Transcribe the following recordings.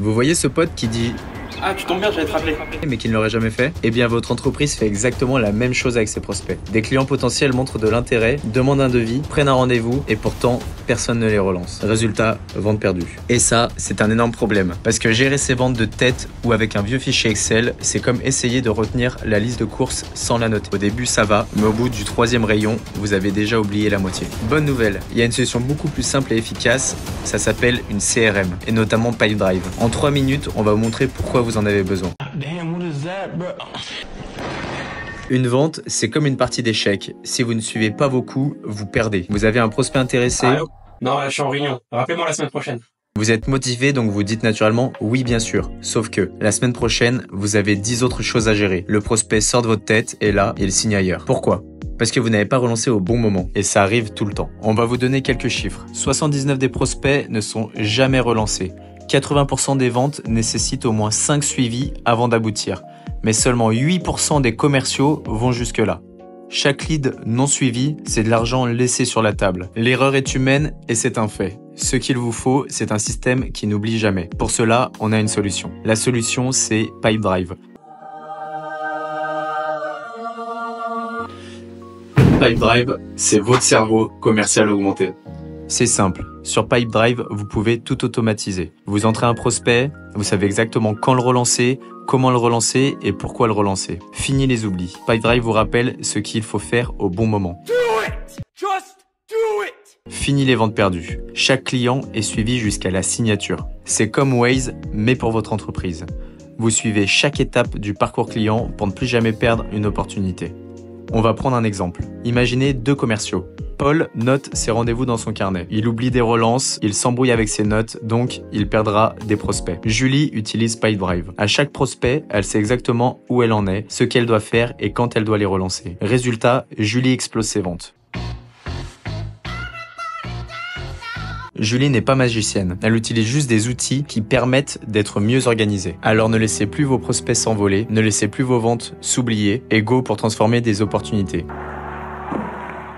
Vous voyez ce pote qui dit Ah, tu tombes bien, j'allais te rappeler. mais qui ne l'aurait jamais fait? Eh bien, votre entreprise fait exactement la même chose avec ses prospects. Des clients potentiels montrent de l'intérêt, demandent un devis, prennent un rendez-vous et pourtant, personne ne les relance. Résultat, vente perdue. Et ça, c'est un énorme problème. Parce que gérer ses ventes de tête ou avec un vieux fichier Excel, c'est comme essayer de retenir la liste de courses sans la noter. Au début, ça va, mais au bout du 3e rayon, vous avez déjà oublié la moitié. Bonne nouvelle, il y a une solution beaucoup plus simple et efficace, ça s'appelle une CRM, et notamment Pipedrive. En 3 minutes, on va vous montrer pourquoi vous en avez besoin. Damn, what is that, bro? Une vente, c'est comme une partie d'échecs. Si vous ne suivez pas vos coups, vous perdez. Vous avez un prospect intéressé. Non, là, je suis en réunion. Rappelez-moi la semaine prochaine. Vous êtes motivé, donc vous dites naturellement oui bien sûr. Sauf que la semaine prochaine, vous avez 10 autres choses à gérer. Le prospect sort de votre tête et là, il signe ailleurs. Pourquoi ? Parce que vous n'avez pas relancé au bon moment. Et ça arrive tout le temps. On va vous donner quelques chiffres. 79 des prospects ne sont jamais relancés. 80% des ventes nécessitent au moins 5 suivis avant d'aboutir. Mais seulement 8% des commerciaux vont jusque-là. Chaque lead non suivi, c'est de l'argent laissé sur la table. L'erreur est humaine et c'est un fait. Ce qu'il vous faut, c'est un système qui n'oublie jamais. Pour cela, on a une solution. La solution, c'est Pipedrive. Pipedrive, c'est votre cerveau commercial augmenté. C'est simple. Sur Pipedrive, vous pouvez tout automatiser. Vous entrez un prospect, vous savez exactement quand le relancer, comment le relancer et pourquoi le relancer. Fini les oublis. Pipedrive vous rappelle ce qu'il faut faire au bon moment. Do it! Just do it! Fini les ventes perdues. Chaque client est suivi jusqu'à la signature. C'est comme Waze, mais pour votre entreprise. Vous suivez chaque étape du parcours client pour ne plus jamais perdre une opportunité. On va prendre un exemple. Imaginez 2 commerciaux. Paul note ses rendez-vous dans son carnet. Il oublie des relances, il s'embrouille avec ses notes, donc il perdra des prospects. Julie utilise Pipedrive. À chaque prospect, elle sait exactement où elle en est, ce qu'elle doit faire et quand elle doit les relancer. Résultat, Julie explose ses ventes. Julie n'est pas magicienne, elle utilise juste des outils qui permettent d'être mieux organisés. Alors ne laissez plus vos prospects s'envoler, ne laissez plus vos ventes s'oublier et go pour transformer des opportunités.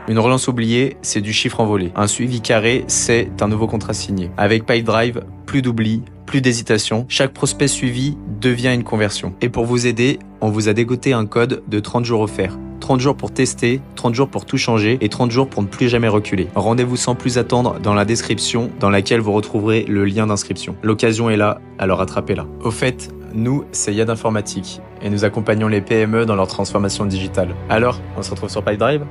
Une relance oubliée, c'est du chiffre envolé. Un suivi carré, c'est un nouveau contrat signé. Avec Pipedrive, plus d'oubli, plus d'hésitation. Chaque prospect suivi devient une conversion. Et pour vous aider, on vous a dégoté un code de 30 jours offerts. 30 jours pour tester, 30 jours pour tout changer et 30 jours pour ne plus jamais reculer. Rendez-vous sans plus attendre dans la description dans laquelle vous retrouverez le lien d'inscription. L'occasion est là, alors attrapez-la. Au fait, nous, c'est Yad Informatique et nous accompagnons les PME dans leur transformation digitale. Alors, on se retrouve sur Pipedrive ?